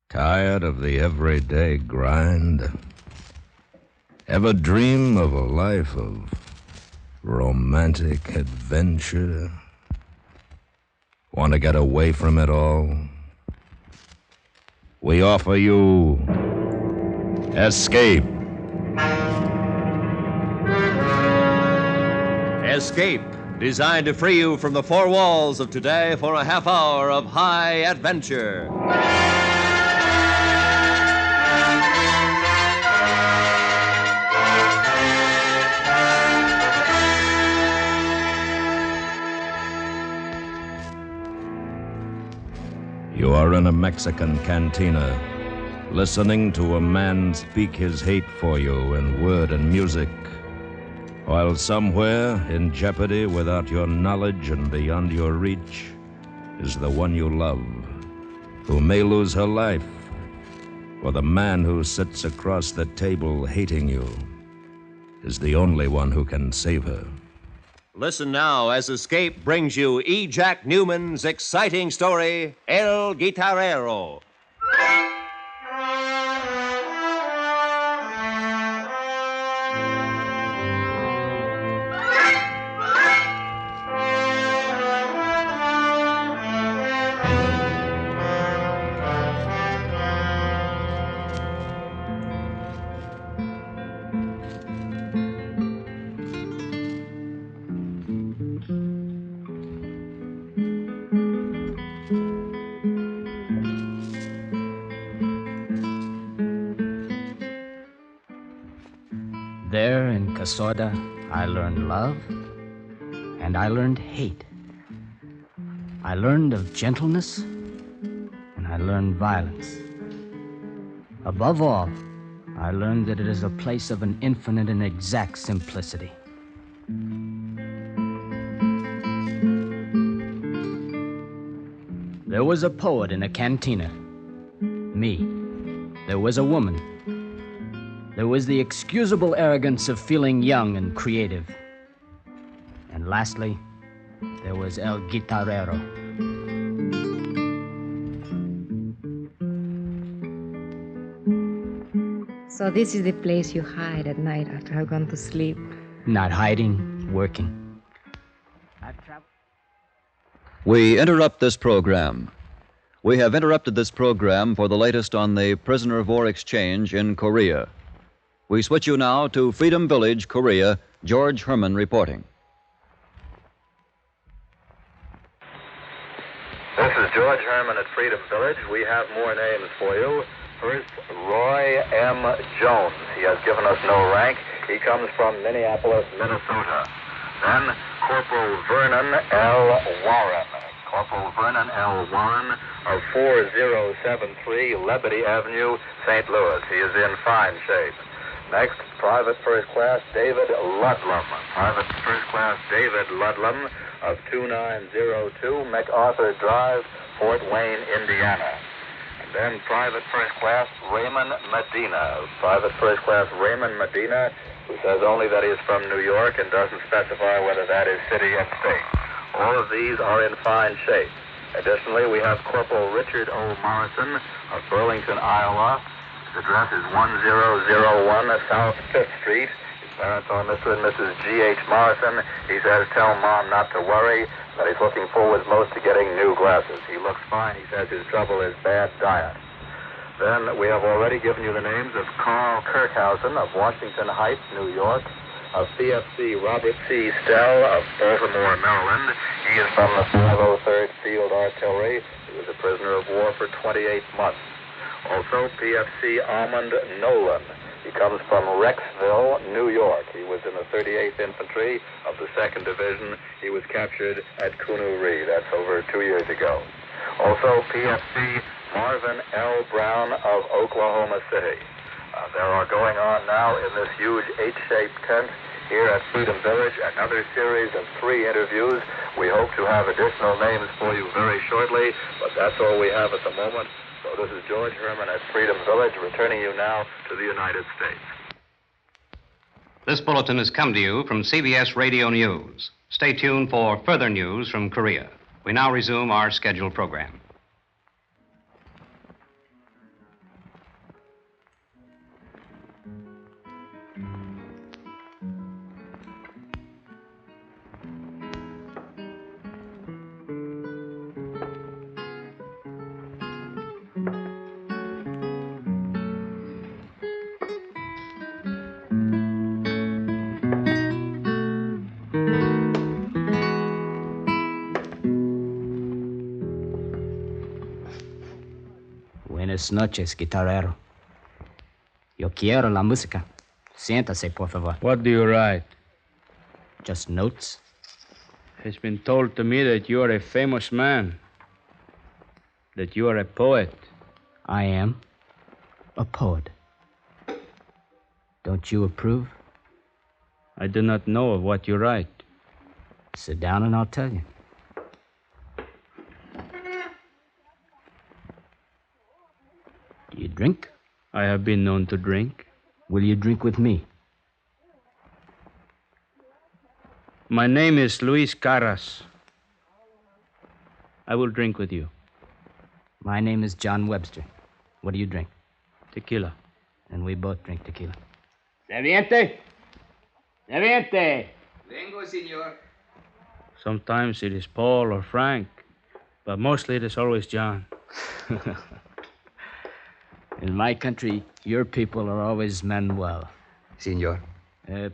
Tired of the everyday grind? Ever dream of a life of romantic adventure? Want to get away from it all? We offer you Escape. Escape, designed to free you from the four walls of today for a half hour of high adventure. You are in a Mexican cantina, listening to a man speak his hate for you in word and music, while somewhere, in jeopardy without your knowledge and beyond your reach, is the one you love, who may lose her life, for the man who sits across the table hating you is the only one who can save her. Listen now as Escape brings you E. Jack Newman's exciting story, El-Guitarrero. There in Casorda, I learned love, and I learned hate. I learned of gentleness, and I learned violence. Above all, I learned that it is a place of an infinite and exact simplicity. There was a poet in a cantina. Me. There was a woman. There was the excusable arrogance of feeling young and creative. And lastly, there was El-Guitarrero. So this is the place you hide at night after I've gone to sleep? Not hiding, working. We interrupt this program. We have interrupted this program for the latest on the prisoner of war exchange in Korea. We switch you now to Freedom Village, Korea. George Herman reporting. This is George Herman at Freedom Village. We have more names for you. First, Roy M. Jones. He has given us no rank. He comes from Minneapolis, Minnesota. Then, Corporal Vernon L. Warren. Corporal Vernon L. Warren of 4073 Lebedy Avenue, St. Louis. He is in fine shape. Next, Private First Class David Ludlam. Private First Class David Ludlam of 2902 MacArthur Drive, Fort Wayne, Indiana. And then Private First Class Raymond Medina. Private First Class Raymond Medina, who says only that he is from New York and doesn't specify whether that is city and state. All of these are in fine shape. Additionally, we have Corporal Richard O. Morrison of Burlington, Iowa. His address is 1001 South 5th Street. His parents are Mr. and Mrs. G.H. Morrison. He says, tell Mom not to worry, that he's looking forward most to getting new glasses. He looks fine. He says his trouble is bad diet. Then we have already given you the names of Carl Kirkhausen of Washington Heights, New York, of PFC Robert C. Stell of Baltimore, Maryland. He is from the 503rd Field Artillery. He was a prisoner of war for 28 months. Also, PFC Armand Nolan. He comes from Rexville, New York. He was in the 38th Infantry of the 2nd Division. He was captured at Kunuri. That's over 2 years ago. Also, PFC Marvin L. Brown of Oklahoma City. There are going on now in this huge H-shaped tent here at Freedom Village another series of 3 interviews. We hope to have additional names for you very shortly, but that's all we have at the moment. So this is George Herman at Freedom Village, returning you now to the United States. This bulletin has come to you from CBS Radio News. Stay tuned for further news from Korea. We now resume our scheduled program. Buenas noches, guitarrero. Yo quiero la música. Siéntase, por favor. What do you write? Just notes. It's been told to me that you are a famous man. That you are a poet. I am a poet. Don't you approve? I do not know of what you write. Sit down and I'll tell you. Do you drink? I have been known to drink. Will you drink with me? My name is Luis Carras. I will drink with you. My name is John Webster. What do you drink? Tequila. And we both drink tequila. Serviente! Serviente! Vengo, senor. Sometimes it is Paul or Frank, but mostly it is always John. In my country, your people are always Manuel. Senor.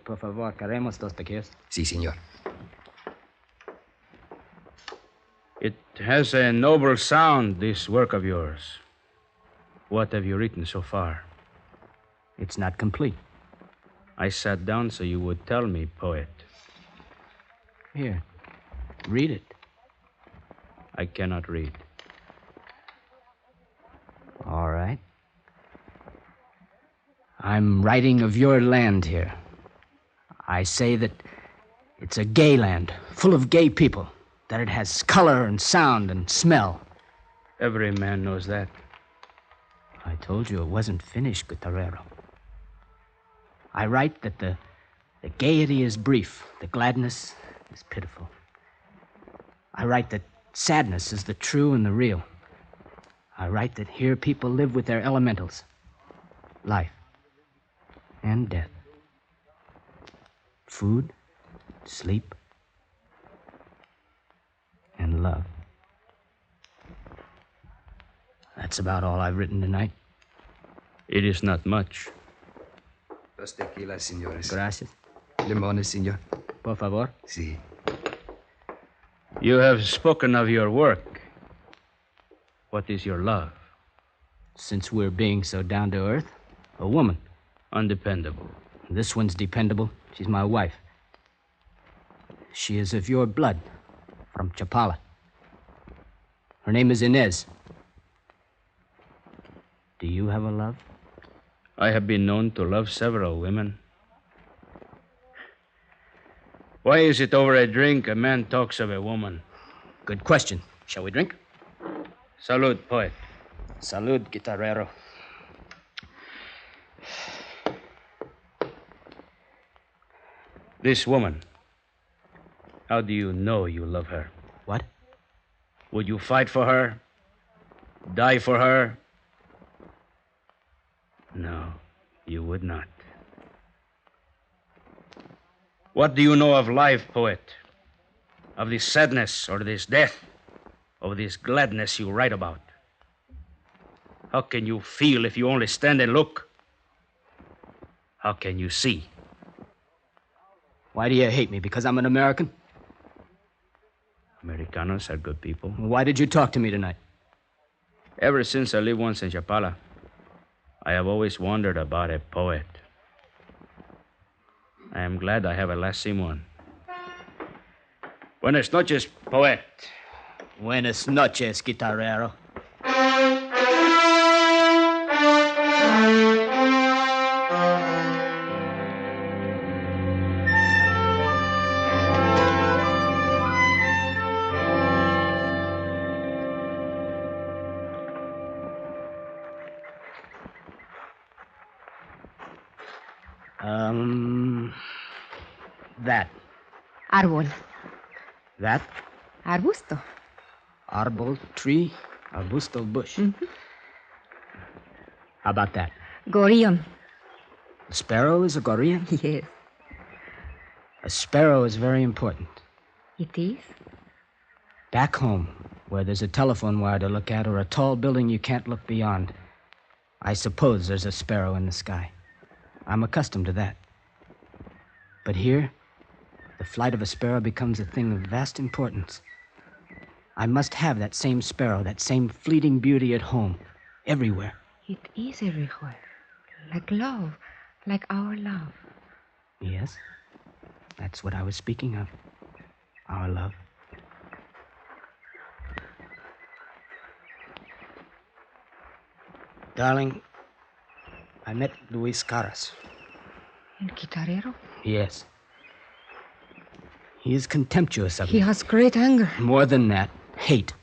Por favor, queremos dos tequilas. Sí, senor. It has a noble sound, this work of yours. What have you written so far? It's not complete. I sat down so you would tell me, poet. Here, read it. I cannot read. All right. I'm writing of your land here. I say that it's a gay land, full of gay people, that it has color and sound and smell. Every man knows that. I told you it wasn't finished, Guitarrero. I write that the gaiety is brief, the gladness is pitiful. I write that sadness is the true and the real. I write that here people live with their elementals, life and death, food, sleep, and love. That's about all I've written tonight. It is not much. Dos tequilas, senores. Gracias. Limones, senor. Por favor. Sí. You have spoken of your work. What is your love? Since we're being so down to earth, a woman. Undependable. This one's dependable. She's my wife. She is of your blood, from Chapala. Her name is Inez. Do you have a love? I have been known to love several women. Why is it over a drink a man talks of a woman? Good question. Shall we drink? Salud, poet. Salud, guitarrero. This woman, how do you know you love her? What? Would you fight for her? Die for her? No, you would not. What do you know of life, poet? Of this sadness or this death? Of this gladness you write about? How can you feel if you only stand and look? How can you see? Why do you hate me? Because I'm an American? Americanos are good people. Why did you talk to me tonight? Ever since I lived once in Chapala, I have always wondered about a poet. I am glad I have at last seen one. Buenas noches, poet. Buenas noches, guitarrero. That. Árbol. That? Arbusto. Arbol, tree, arbusto, bush. Mm-hmm. How about that? Gorillon. A sparrow is a gorillon? Yes. A sparrow is very important. It is? Back home, where there's a telephone wire to look at or a tall building you can't look beyond, I suppose there's a sparrow in the sky. I'm accustomed to that. But here, the flight of a sparrow becomes a thing of vast importance. I must have that same sparrow, that same fleeting beauty at home, Everywhere. It is everywhere. Like love. Like our love. Yes. That's what I was speaking of. Our love. Darling, I met Luis Caras. El-Guitarrero? Yes. He is contemptuous of He me. has great anger. More than that, hate.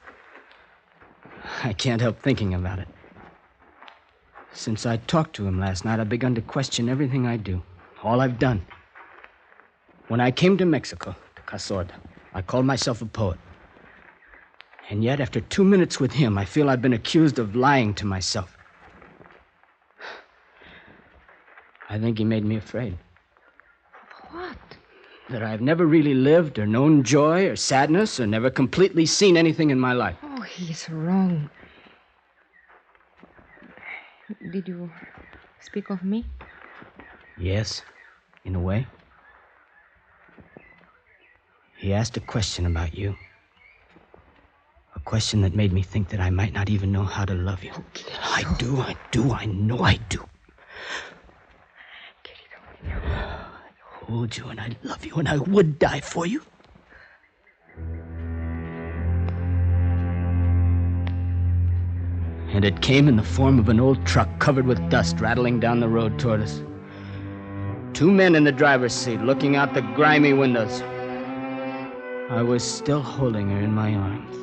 I can't help thinking about it. Since I talked to him last night, I've begun to question everything I do. All I've done. When I came to Mexico, to Casorda, I called myself a poet. And yet, after 2 minutes with him, I feel I've been accused of lying to myself. I think he made me afraid. What? That I've never really lived or known joy or sadness or never completely seen anything in my life. Oh, he is wrong. Did you speak of me? Yes, in a way. He asked a question about you. A question that made me think that I might not even know how to love you. I do, I know I do. I hold you and I love you and I would die for you. And it came in the form of an old truck covered with dust rattling down the road toward us. 2 men in the driver's seat looking out the grimy windows. I was still holding her in my arms.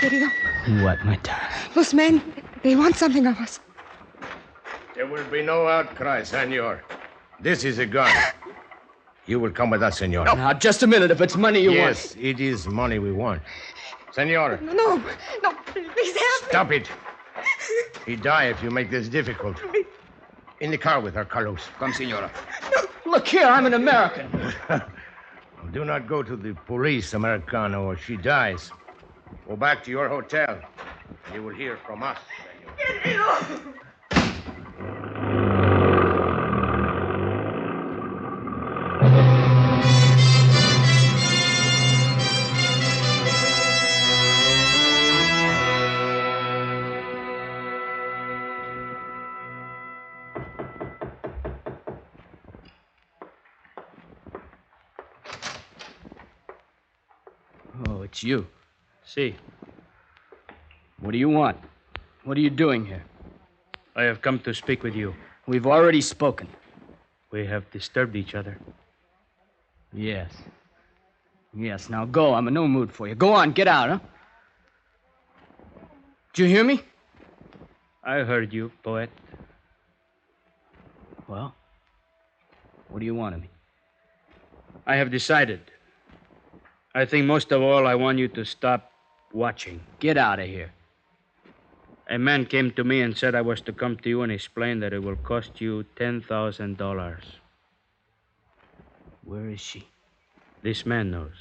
Querido. What, my darling? Those men, they want something of us. There will be no outcry, senor. This is a gun. You will come with us, senor. Now, just a minute, if it's money you want. Yes, it is money we want. Senor. No, please help me. Stop it. He'd die if you make this difficult. In the car with her, Carlos. Come, senora. Look here, I'm an American. Do not go to the police, Americano, or she dies. Go back to your hotel. You will hear from us, senor. Oh, it's you. See. What do you want? What are you doing here? I have come to speak with you. We've already spoken. We have disturbed each other. Yes. Yes, now go. I'm in no mood for you. Go on, get out, huh? Did you hear me? I heard you, poet. Well, what do you want of me? I have decided. I think most of all, I want you to stop watching. Get out of here. A man came to me and said I was to come to you and explain that it will cost you $10,000. Where is she? This man knows.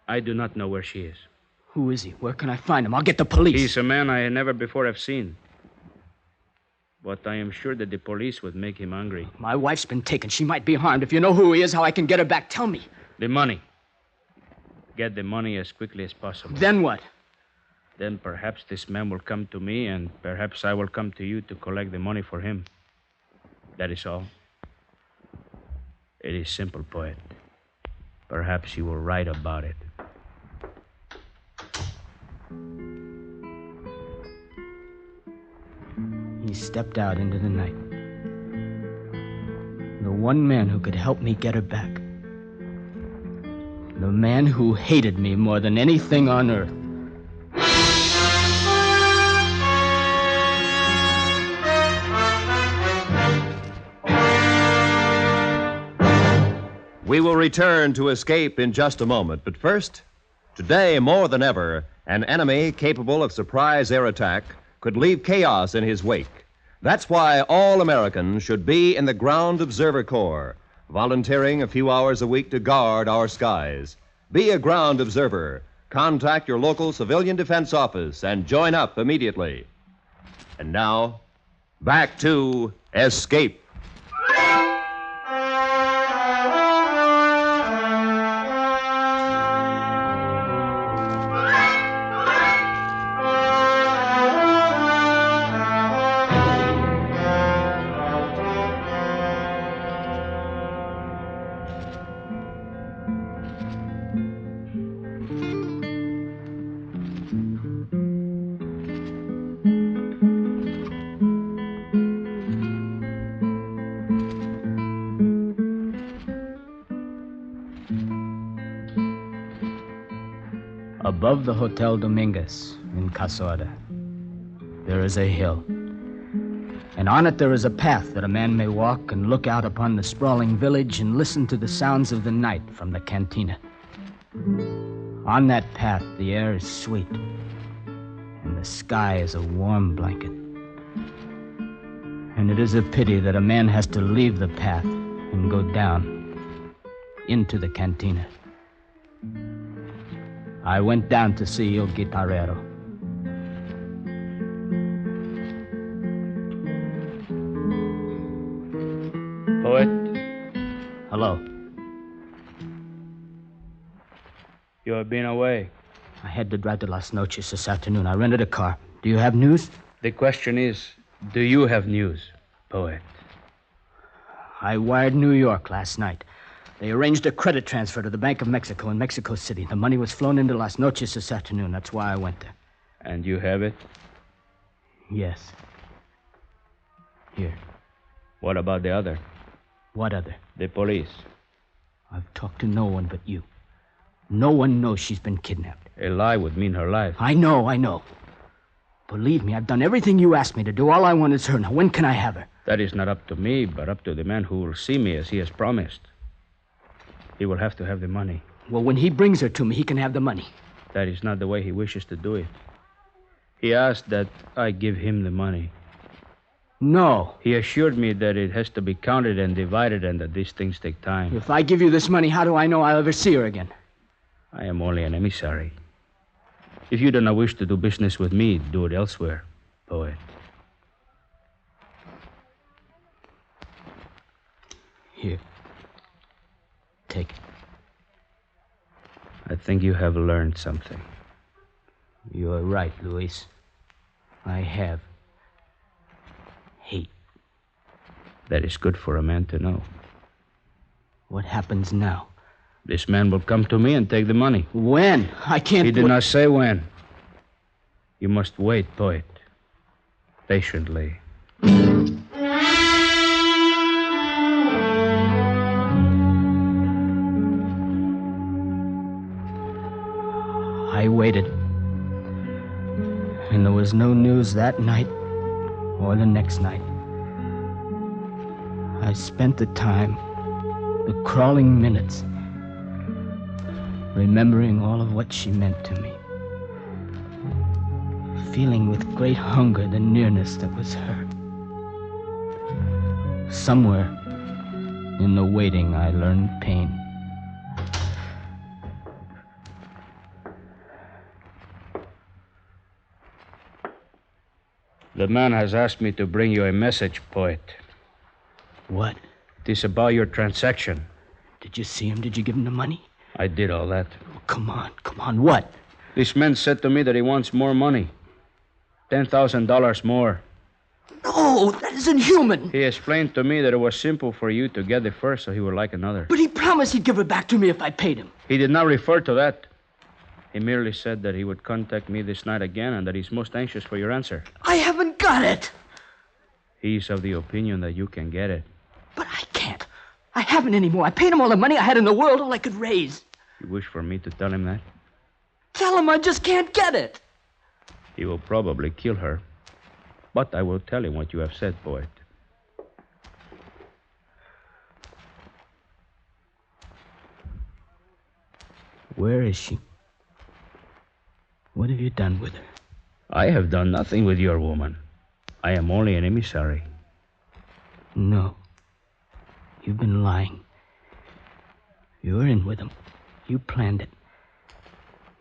I do not know where she is. Who is he? Where can I find him? I'll get the police. He's a man I never before have seen. But I am sure that the police would make him angry. My wife's been taken. She might be harmed. If you know who he is, how I can get her back, tell me. The money. Get the money as quickly as possible. Then what? Then perhaps this man will come to me, and perhaps I will come to you to collect the money for him. That is all. It is simple, poet. Perhaps you will write about it. He stepped out into the night. The one man who could help me get her back. The man who hated me more than anything on earth. We will return to Escape in just a moment, but first, today more than ever, an enemy capable of surprise air attack could leave chaos in his wake. That's why all Americans should be in the Ground Observer Corps, volunteering a few hours a week to guard our skies. Be a ground observer. Contact your local civilian defense office and join up immediately. And now, back to Escape. Above the Hotel Dominguez in Casorda, there is a hill. And on it there is a path that a man may walk and look out upon the sprawling village and listen to the sounds of the night from the cantina. On that path, the air is sweet, and the sky is a warm blanket. And it is a pity that a man has to leave the path and go down into the cantina. I went down to see El-Guitarrero. Poet? Hello. You have been away. I had to drive to Las Noches this afternoon. I rented a car. Do you have news? The question is, do you have news, Poet? I wired New York last night. They arranged a credit transfer to the Bank of Mexico in Mexico City. The money was flown into Las Noches this afternoon. That's why I went there. And you have it? Yes. Here. What about the other? What other? The police. I've talked to no one but you. No one knows she's been kidnapped. A lie would mean her life. I know. Believe me, I've done everything you asked me to do. All I want is her. Now, when can I have her? That is not up to me, but up to the man who will see me as he has promised. He will have to have the money. Well, when he brings her to me, he can have the money. That is not the way he wishes to do it. He asked that I give him the money. No. He assured me that it has to be counted and divided and that these things take time. If I give you this money, how do I know I'll ever see her again? I am only an emissary. If you do not wish to do business with me, do it elsewhere, Poet. Here. Take it. I think you have learned something. You're right, Luis. I have. Hate. That is good for a man to know. What happens now? This man will come to me and take the money. When? I can't... He did not say when. You must wait, Poet. Patiently. I waited. And there was no news that night or the next night. I spent the time, the crawling minutes, remembering all of what she meant to me. Feeling with great hunger the nearness that was her. Somewhere in the waiting, I learned pain. The man has asked me to bring you a message, Poet. What? It is about your transaction. Did you see him? Did you give him the money? I did all that. Oh, come on. What? This man said to me that he wants more money. $10,000 more. No, that isn't human. He explained to me that it was simple for you to get the first so he would like another. But he promised he'd give it back to me if I paid him. He did not refer to that. He merely said that he would contact me this night again and that he's most anxious for your answer. I haven't got it. He's of the opinion that you can get it. But I can't. I haven't anymore. I paid him all the money I had in the world, all I could raise. You wish for me to tell him that? Tell him I just can't get it. He will probably kill her. But I will tell him what you have said, Poet. Where is she? What have you done with her? I have done nothing with your woman. I am only an emissary. No. You've been lying. You're in with him. You planned it.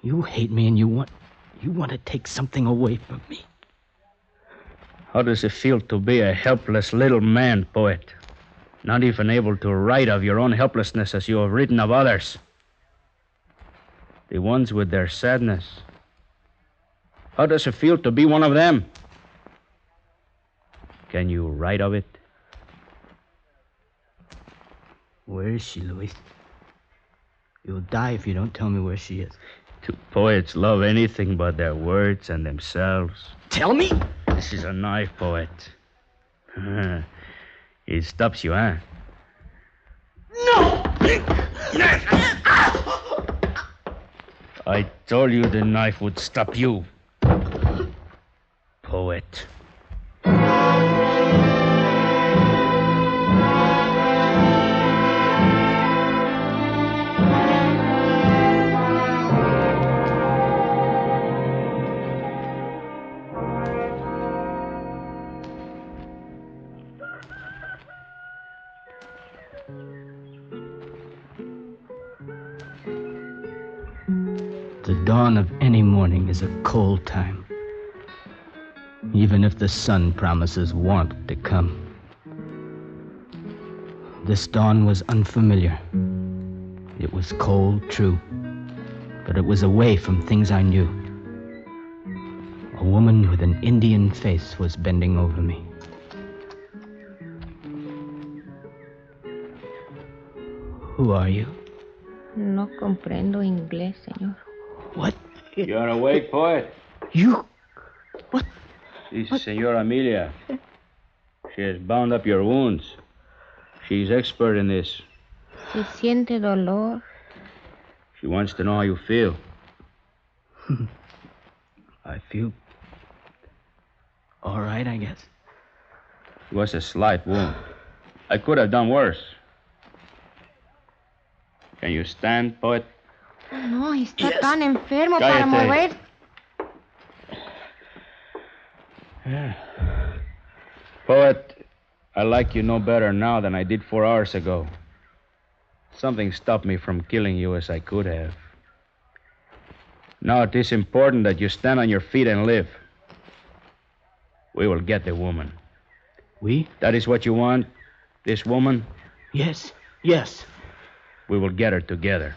You hate me and you want to take something away from me. How does it feel to be a helpless little man, Poet? Not even able to write of your own helplessness as you have written of others. The ones with their sadness. How does it feel to be one of them? Can you write of it? Where is she, Luis? You'll die if you don't tell me where she is. Do poets love anything but their words and themselves? Tell me! This is a knife, Poet. It stops you, huh? No! I told you the knife would stop you. Poet. The dawn of any morning is a cold time, even if the sun promises warmth to come. This dawn was unfamiliar. It was cold, true, but it was away from things I knew. A woman with an Indian face was bending over me. Who are you? No comprendo inglés, señor. What? You're awake, poet? You? What? This is Senora Amelia. She has bound up your wounds. She's expert in this. ¿Se siente dolor? She wants to know how you feel. I feel all right, I guess. It was a slight wound. I could have done worse. Can you stand, poet? No, está tan enfermo para Cállate. mover. Yeah. Poet, I like you no better now than I did 4 hours ago. Something stopped me from killing you as I could have. Now it is important that you stand on your feet and live. We will get the woman. We? That is what you want? This woman? Yes, yes. We will get her together.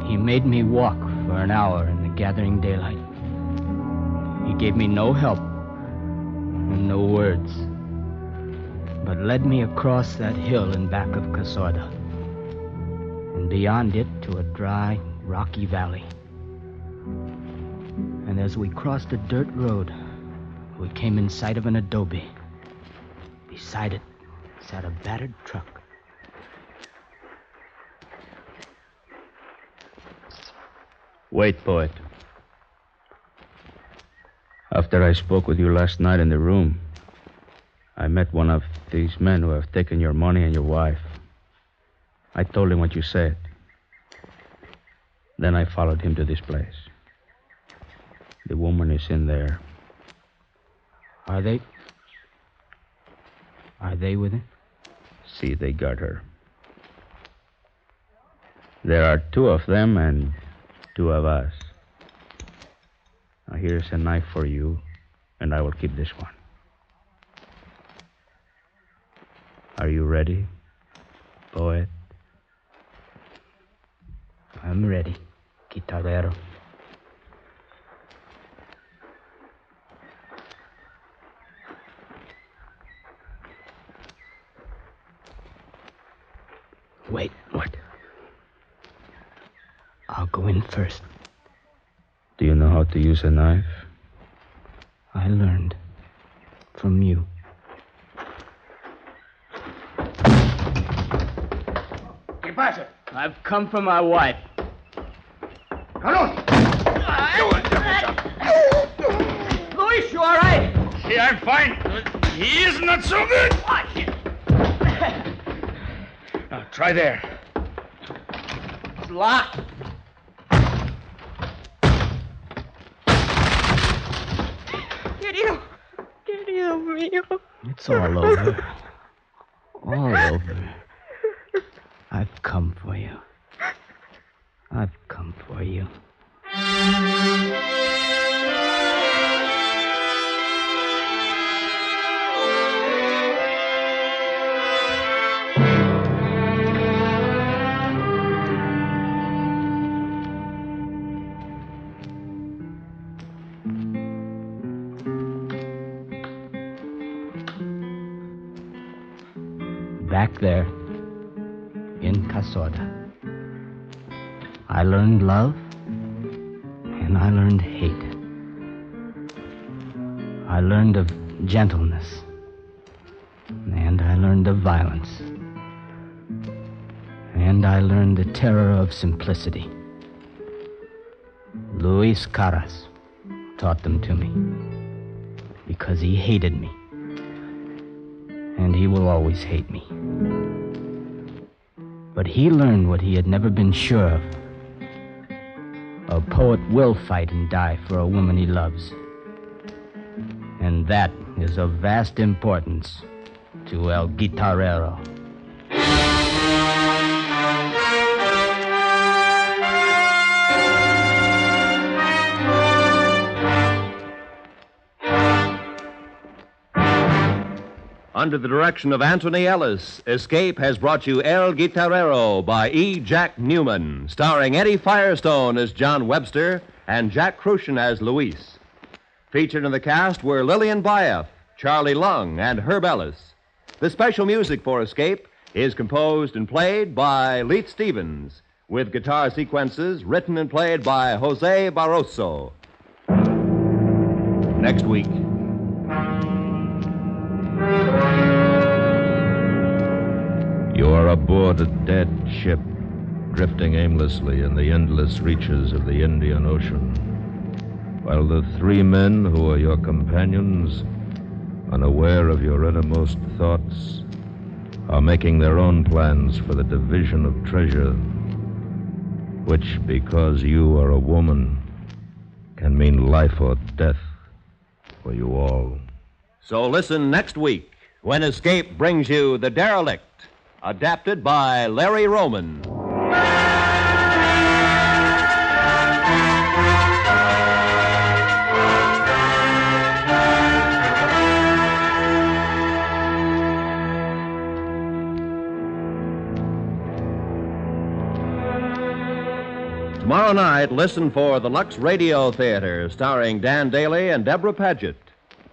He made me walk for an hour in the gathering daylight. He gave me no help and no words, but led me across that hill in back of Casorda, and beyond it to a dry, rocky valley. And as we crossed a dirt road, we came in sight of an adobe. Beside it sat a battered truck. Wait, poet. After I spoke with you last night in the room, I met one of these men who have taken your money and your wife. I told him what you said. Then I followed him to this place. The woman is in there. Are they with him? See, they got her. There are 2 of them and 2 of us. Now here's a knife for you, and I will keep this one. Are you ready, poet? I'm ready, Guitarrero. Wait, what? I'll go in first. Do you know how to use a knife? I learned from you. ¿Qué pasa? I've come for my wife. ¡Carlos! Luis, you all right? Yeah, I'm fine. He is not so good. Now, try there. It's locked. Querido mío. It's all over. All over. I've come for you. I've come for you. Back there, in Casorda, I learned love and I learned hate. I learned of gentleness. And I learned of violence. And I learned the terror of simplicity. Luis Caras taught them to me because he hated me. And he will always hate me. But he learned what he had never been sure of. A poet will fight and die for a woman he loves. And that is of vast importance to El-Guitarrero. Under the direction of Anthony Ellis, Escape has brought you El-Guitarrero by E. Jack Newman, starring Eddie Firestone as John Webster and Jack Crucian as Luis. Featured in the cast were Lillian Baeff, Charlie Lung, and Herb Ellis. The special music for Escape is composed and played by Leith Stevens, with guitar sequences written and played by Jose Barroso. Next week. You are aboard a dead ship, drifting aimlessly in the endless reaches of the Indian Ocean, while the three men who are your companions, unaware of your innermost thoughts, are making their own plans for the division of treasure, which, because you are a woman, can mean life or death for you all. So listen next week when Escape brings you The Derelict, adapted by Larry Roman. Tomorrow night, listen for the Lux Radio Theater, starring Dan Daly and Deborah Paget.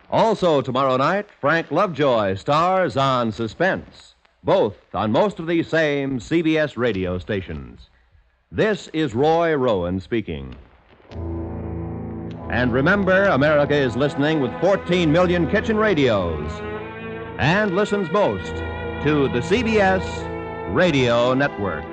Also tomorrow night, Frank Lovejoy stars on Suspense, both on most of these same CBS radio stations. This is Roy Rowan speaking. And remember, America is listening with 14 million kitchen radios and listens most to the CBS Radio Network.